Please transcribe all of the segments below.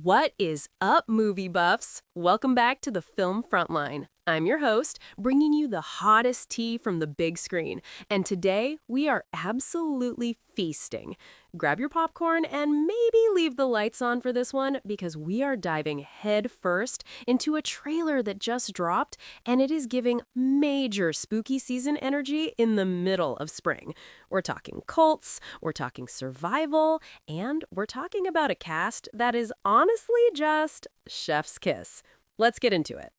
What is up, movie buffs? Welcome back to the Film Frontline. I'm your host, bringing you the hottest tea from the big screen. And today, we are absolutely feasting. Grab your popcorn and maybe leave the lights on for this one because we are diving head first into a trailer that just dropped, and it is giving major spooky season energy in the middle of spring. We're talking cults, we're talking survival, and we're talking about a cast that is honestly just chef's kiss. Let's get into it.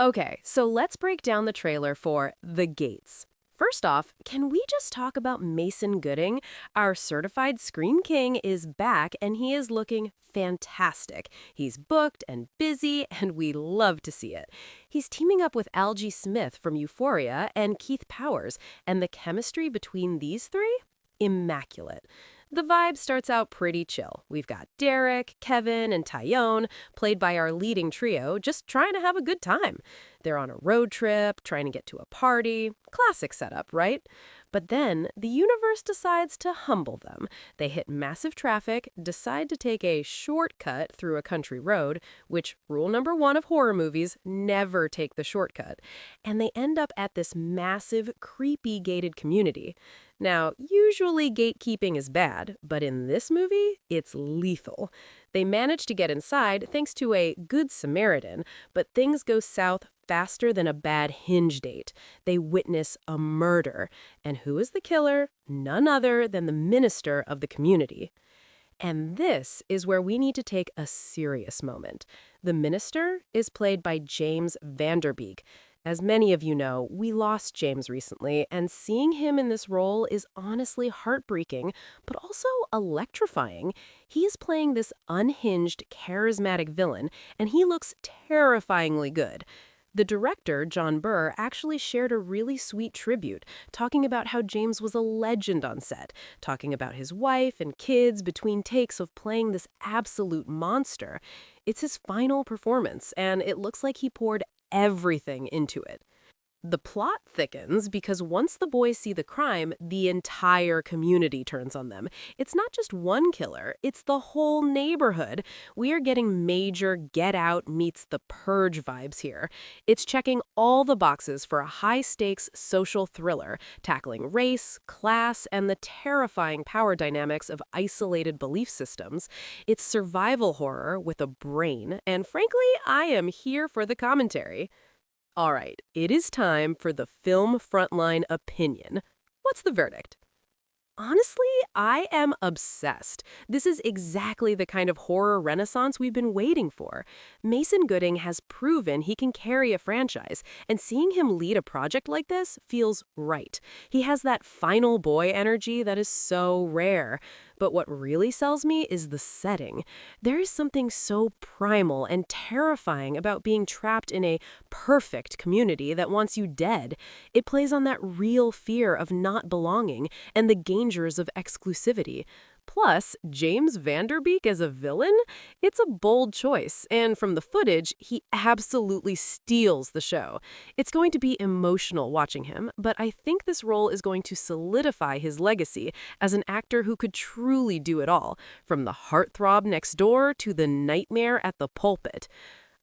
Okay, so let's break down the trailer for The Gates. First off, can we just talk about Mason Gooding? Our certified Screen King is back and he is looking fantastic. He's booked and busy and we love to see it. He's teaming up with Algie Smith from Euphoria and Keith Powers, and the chemistry between these three? Immaculate. The vibe starts out pretty chill. We've got Derek, Kevin, and Tyone, played by our leading trio, just trying to have a good time. They're on a road trip, trying to get to a party. Classic setup, right? But then the universe decides to humble them. They hit massive traffic, decide to take a shortcut through a country road, which rule number one of horror movies, never take the shortcut. And they end up at this massive, creepy gated community. Now, usually gatekeeping is bad, but in this movie, it's lethal. They manage to get inside thanks to a good Samaritan, but things go south faster than a bad Hinge date. They witness a murder. And who is the killer? None other than the minister of the community. And this is where we need to take a serious moment. The minister is played by James Van Der Beek. As many of you know, we lost James recently, and seeing him in this role is honestly heartbreaking, but also electrifying. He is playing this unhinged, charismatic villain, and he looks terrifyingly good. The director, John Burr, actually shared a really sweet tribute, talking about how James was a legend on set, talking about his wife and kids between takes of playing this absolute monster. It's his final performance, and it looks like he poured everything into it. The plot thickens because once the boys see the crime, the entire community turns on them. It's not just one killer, it's the whole neighborhood. We are getting major Get Out meets The Purge vibes here. It's checking all the boxes for a high-stakes social thriller, tackling race, class, and the terrifying power dynamics of isolated belief systems. It's survival horror with a brain, and frankly, I am here for the commentary. All right, it is time for the Film Frontline opinion. What's the verdict? Honestly, I am obsessed. This is exactly the kind of horror renaissance we've been waiting for. Mason Gooding has proven he can carry a franchise, and seeing him lead a project like this feels right. He has that final boy energy that is so rare. But what really sells me is the setting. There is something so primal and terrifying about being trapped in a perfect community that wants you dead. It plays on that real fear of not belonging and the dangers of exclusivity. Plus, James Van Der Beek as a villain? It's a bold choice, and from the footage, he absolutely steals the show. It's going to be emotional watching him, but I think this role is going to solidify his legacy as an actor who could truly do it all, from the heartthrob next door to the nightmare at the pulpit.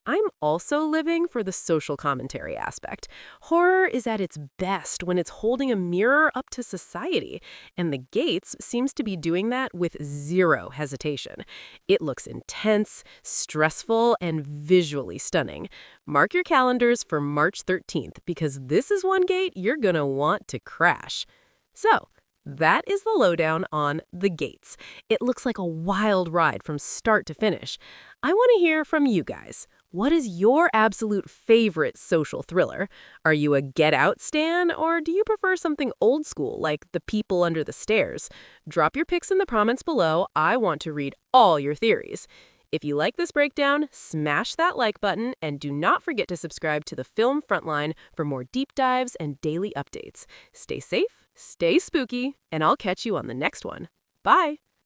I'm also living for the social commentary aspect. Horror is at its best when it's holding a mirror up to society, and The Gates seems to be doing that with zero hesitation. It looks intense, stressful, and visually stunning. Mark your calendars for March 13th, because this is one gate you're gonna want to crash. So, that is the lowdown on The Gates. It looks like a wild ride from start to finish. I want to hear from you guys. What is your absolute favorite social thriller? Are you a Get Out stan, or do you prefer something old school like The People Under the Stairs? Drop your picks in the comments below. I want to read all your theories. If you like this breakdown, smash that like button, and do not forget to subscribe to the Film Frontline for more deep dives and daily updates. Stay safe, stay spooky, and I'll catch you on the next one. Bye!